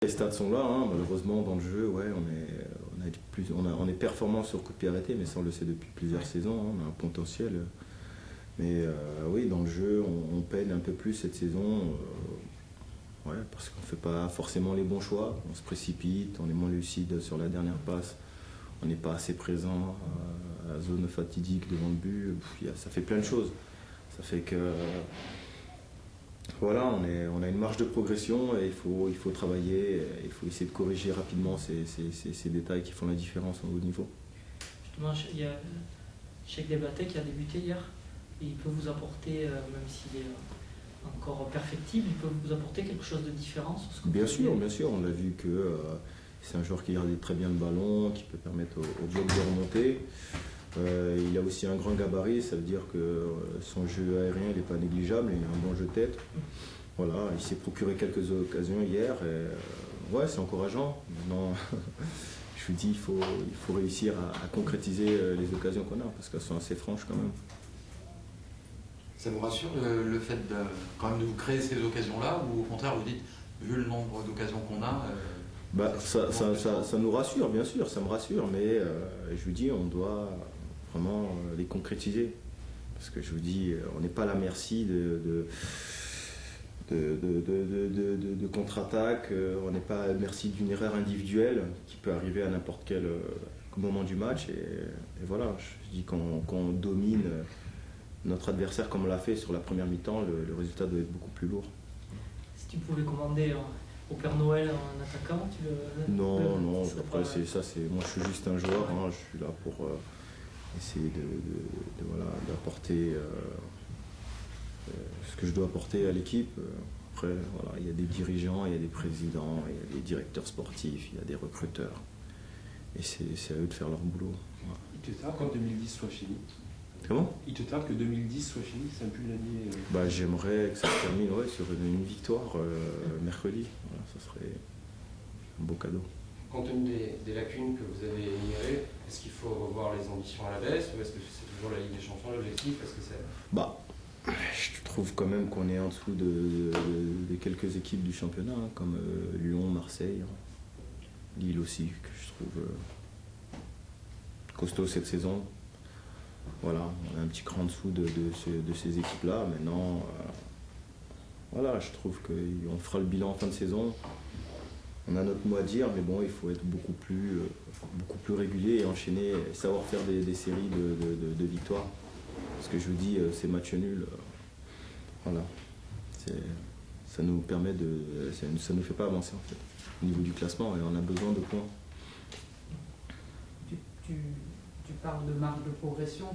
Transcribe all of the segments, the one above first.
Les stats sont là, hein. Malheureusement dans le jeu, ouais, on est performant sur coup de pied arrêté, mais ça on le sait depuis plusieurs saisons, hein. On a un potentiel. Mais oui, dans le jeu, on peine un peu plus cette saison, ouais, parce qu'on ne fait pas forcément les bons choix, on se précipite, on est moins lucide sur la dernière passe, on n'est pas assez présent à la zone fatidique devant le but, ça fait plein de choses. Ça fait que voilà, on a une marge de progression et il faut travailler, il faut essayer de corriger rapidement ces détails qui font la différence au haut niveau. Justement, il y a Cheikh Diabaté qui a débuté hier, et il peut vous apporter, même s'il est encore perfectible, il peut vous apporter quelque chose de différent sur ce que bien sûr, on a vu que c'est un joueur qui garde très bien le ballon, qui peut permettre au bloc de remonter. Il a aussi un grand gabarit, ça veut dire que son jeu aérien n'est pas négligeable, il a un bon jeu de tête. Voilà, il s'est procuré quelques occasions hier, et ouais, c'est encourageant. Maintenant, je vous dis, il faut réussir à concrétiser les occasions qu'on a, parce qu'elles sont assez franches quand même. Ça vous rassure le fait quand même de vous créer ces occasions-là, ou au contraire vous dites, vu le nombre d'occasions qu'on a, ça nous rassure, bien sûr, ça me rassure, mais je vous dis, on doit vraiment les concrétiser. Parce que je vous dis, on n'est pas à la merci de contre-attaque, on n'est pas à la merci d'une erreur individuelle qui peut arriver à n'importe quel moment du match. Et voilà, je dis qu'on domine notre adversaire comme on l'a fait sur la première mi-temps, le résultat doit être beaucoup plus lourd. Si tu pouvais commander au Père Noël en attaquant, tu le... Non, après moi je suis juste un joueur, hein, je suis là pour essayer d'apporter ce que je dois apporter à l'équipe. Après, voilà, il y a des dirigeants, il y a des présidents, il y a des directeurs sportifs, il y a des recruteurs. Et c'est à eux de faire leur boulot. Voilà. Il te tarde quand 2010 soit fini? Comment? Il te tarde que 2010 soit fini, c'est un peu l'année... J'aimerais que ça se termine sur une victoire mercredi. Voilà, ça serait un beau cadeau. Compte tenu des lacunes que vous avez énumérées, est-ce qu'il faut revoir les ambitions à la baisse, ou est-ce que c'est toujours la Ligue des Champions l'objectif? Je trouve quand même qu'on est en dessous de quelques équipes du championnat, hein, comme Lyon, Marseille, Lille aussi, que je trouve costaud cette saison. Voilà, on est un petit cran en dessous de ces équipes-là. Maintenant, voilà, je trouve qu'on fera le bilan en fin de saison. On a notre mot à dire, mais bon, il faut être beaucoup plus régulier et enchaîner, et savoir faire des séries de victoires. Parce que je vous dis, ces matchs nuls, voilà, ça nous permet ça nous fait pas avancer en fait, au niveau du classement, et on a besoin de points. Tu parles de marge de progression.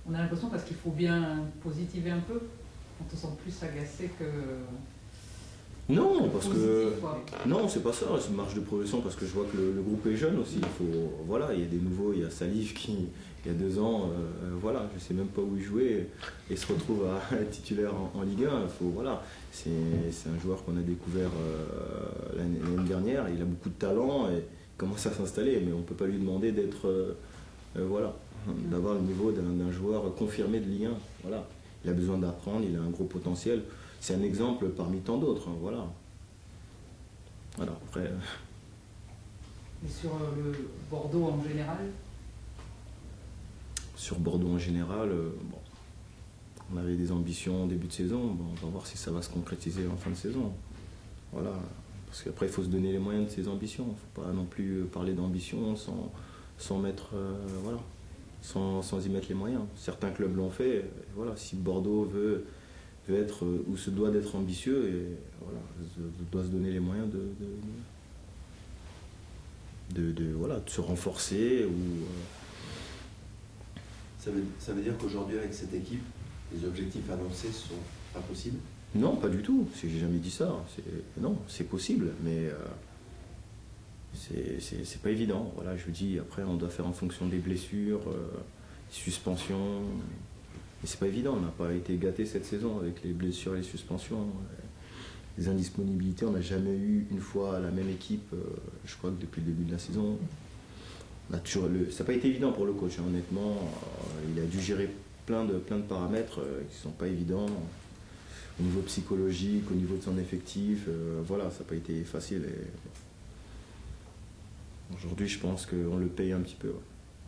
On a l'impression, parce qu'il faut bien positiver un peu, on te sent plus agacé que... Non, parce que non, c'est pas ça, c'est une marge de progression, parce que je vois que le groupe est jeune aussi. Voilà, il y a des nouveaux, il y a Salif qui, il y a 2 ans, voilà, je sais même pas où il jouait et se retrouve à être titulaire en Ligue 1. Voilà, c'est un joueur qu'on a découvert l'année dernière. Il a beaucoup de talent et il commence à s'installer, mais on peut pas lui demander d'être, voilà, d'avoir le niveau d'un joueur confirmé de Ligue 1. Voilà, il a besoin d'apprendre, il a un gros potentiel. C'est un exemple parmi tant d'autres, hein, voilà. Voilà, après... Et sur le Bordeaux en général? Sur Bordeaux en général, on avait des ambitions en début de saison, on va voir si ça va se concrétiser en fin de saison. Voilà, parce qu'après il faut se donner les moyens de ses ambitions, il ne faut pas non plus parler d'ambition sans mettre, voilà, sans y mettre les moyens. Certains clubs l'ont fait, et voilà, si Bordeaux veut être ou se doit d'être ambitieux, et voilà, doit se donner les moyens voilà, de se renforcer. Ça veut dire qu'aujourd'hui avec cette équipe, les objectifs annoncés sont pas possibles? Non, pas du tout, j'ai jamais dit ça. Non, c'est possible, mais c'est pas évident. Voilà, je vous dis, après on doit faire en fonction des blessures, suspensions. Mais c'est pas évident, on n'a pas été gâté cette saison avec les blessures et les suspensions. Les indisponibilités, on n'a jamais eu une fois la même équipe, je crois que depuis le début de la saison. Ça n'a pas été évident pour le coach, hein, honnêtement. Il a dû gérer plein de paramètres qui ne sont pas évidents. Au niveau psychologique, au niveau de son effectif, voilà, ça n'a pas été facile. Aujourd'hui, je pense qu'on le paye un petit peu. Ouais.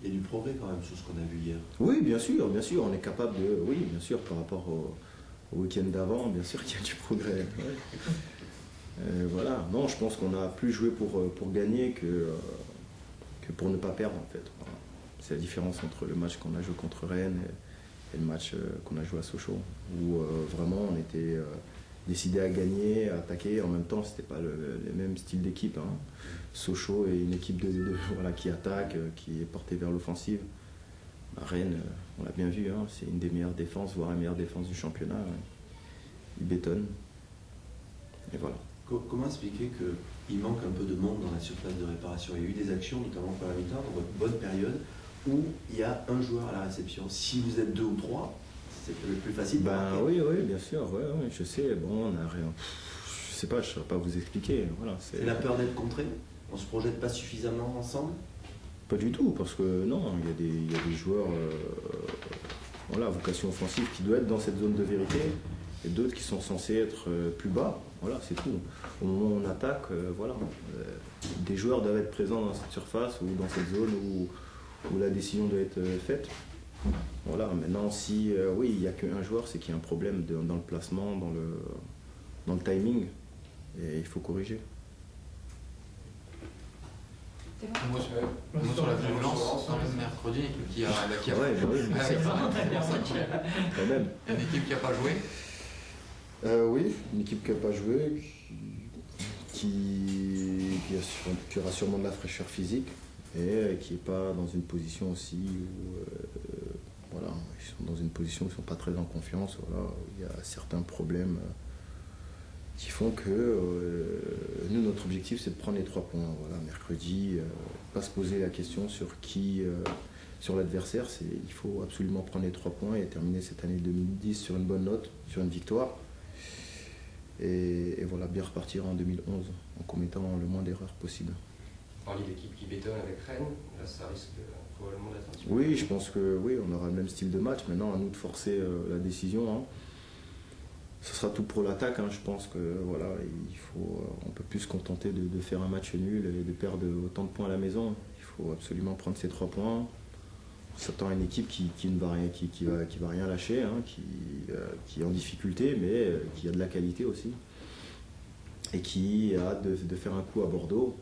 Il y a du progrès quand même sur ce qu'on a vu hier. Oui, bien sûr, on est capable de... Oui, bien sûr, par rapport au week-end d'avant, bien sûr qu'il y a du progrès. Ouais. Voilà, non, je pense qu'on a plus joué pour gagner que pour ne pas perdre en fait. Voilà. C'est la différence entre le match qu'on a joué contre Rennes et le match qu'on a joué à Sochaux, où vraiment on était décidé à gagner, à attaquer. En même temps, c'était pas le même style d'équipe. Hein. Sochaux est une équipe voilà, qui attaque, qui est portée vers l'offensive. À Rennes, on l'a bien vu, hein, c'est une des meilleures défenses, voire la meilleure défense du championnat. Ouais. Ils bétonnent. Et voilà. Comment expliquer qu'il manque un peu de monde dans la surface de réparation? Il y a eu des actions, notamment par la mi-temps, dans votre bonne période, où il y a un joueur à la réception. Si vous êtes 2 ou 3, c'est le plus facile. Oui, bien sûr, ouais, je sais. Bon, on a rien. Je sais pas, je ne saurais pas vous expliquer. Voilà, c'est la peur d'être contré? On se projette pas suffisamment ensemble? Pas du tout, parce que non, il y a des joueurs voilà, à vocation offensive qui doivent être dans cette zone de vérité, et d'autres qui sont censés être plus bas. Voilà, c'est tout. Au moment où on attaque, voilà, des joueurs doivent être présents dans cette surface ou dans cette zone où la décision doit être faite. Voilà, maintenant, si oui, il n'y a qu'un joueur, c'est qu'il y a un problème dans le placement, dans le timing, et il faut corriger. Moi sur la violence, mercredi, une équipe qui a quand même. Une équipe qui n'a pas joué. Oui, une équipe qui n'a pas joué, qui aura sûrement de la fraîcheur physique et qui n'est pas dans une position aussi où voilà, ils sont dans une position où ils ne sont pas très en confiance. Voilà, il y a certains problèmes qui font que nous, notre objectif, c'est de prendre les 3 points. Voilà, mercredi, pas se poser la question sur sur l'adversaire. Il faut absolument prendre les 3 points et terminer cette année 2010 sur une bonne note, sur une victoire. Et voilà, bien repartir en 2011 en commettant le moins d'erreurs possible. Vous parliez d'équipe qui bétonne avec Rennes, là ça risque probablement d'être un petit peu... Oui, je pense que oui, on aura le même style de match. Maintenant, à nous de forcer la décision. Hein. Ce sera tout pour l'attaque. Hein. Je pense que voilà, on peut plus se contenter de faire un match nul et de perdre autant de points à la maison. Il faut absolument prendre ces 3 points. On s'attend à une équipe qui ne va rien, qui va rien lâcher, hein, qui est en difficulté, mais qui a de la qualité aussi. Et qui a hâte de faire un coup à Bordeaux.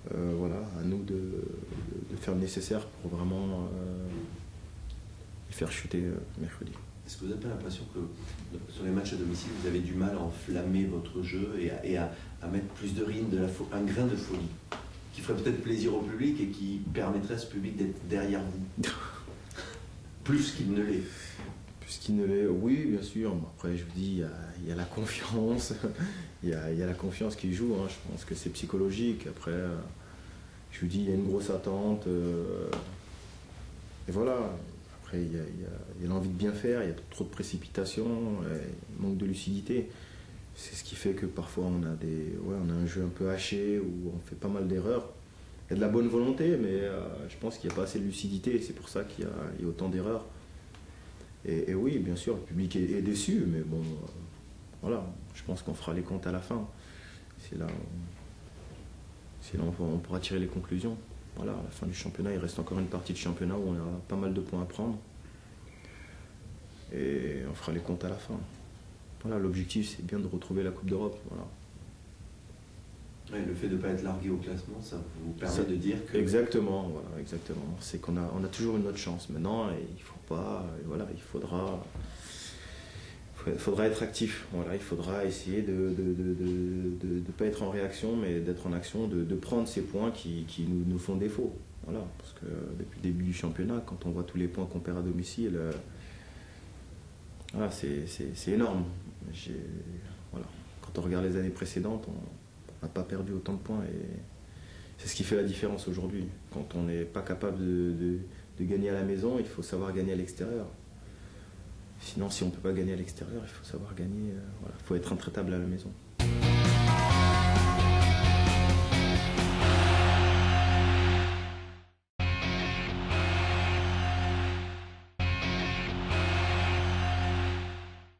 Voilà, à nous de faire le nécessaire pour vraiment les faire chuter mercredi. Est-ce que vous n'avez pas l'impression que sur les matchs à domicile, vous avez du mal à enflammer votre jeu et à mettre plus de rythme, un grain de folie qui ferait peut-être plaisir au public et qui permettrait à ce public d'être derrière vous? Plus qu'il ne l'est. Plus qu'il ne l'est, oui, bien sûr. Après, je vous dis, il y a la confiance. Il y a la confiance qui joue. Hein. Je pense que c'est psychologique. Après, je vous dis, il y a une grosse attente. Et voilà. Après, il y a l'envie de bien faire. Il y a trop de précipitation. Il manque de lucidité. C'est ce qui fait que parfois on a un jeu un peu haché où on fait pas mal d'erreurs. Il y a de la bonne volonté, mais je pense qu'il n'y a pas assez de lucidité. C'est pour ça qu'il y a autant d'erreurs. Et oui, bien sûr, le public est déçu, mais bon, voilà, je pense qu'on fera les comptes à la fin. C'est là on pourra tirer les conclusions. Voilà, à la fin du championnat, il reste encore une partie de championnat où on a pas mal de points à prendre. Et on fera les comptes à la fin. Voilà, l'objectif, c'est bien de retrouver la Coupe d'Europe. Voilà. Ouais, le fait de ne pas être largué au classement, ça vous permet de dire que... Exactement, voilà, exactement. C'est qu'on a toujours une autre chance. Maintenant, il faut pas... Voilà, il faudra être actif. Voilà, il faudra essayer de ne pas être en réaction, mais d'être en action, de prendre ces points qui nous font défaut. Voilà, parce que depuis le début du championnat, quand on voit tous les points qu'on perd à domicile, voilà, c'est énorme. Voilà. Quand on regarde les années précédentes, on n'a pas perdu autant de points et c'est ce qui fait la différence aujourd'hui. Quand on n'est pas capable de gagner à la maison, il faut savoir gagner à l'extérieur. Sinon, si on ne peut pas gagner à l'extérieur, il faut savoir gagner. Voilà. Il faut être intraitable à la maison.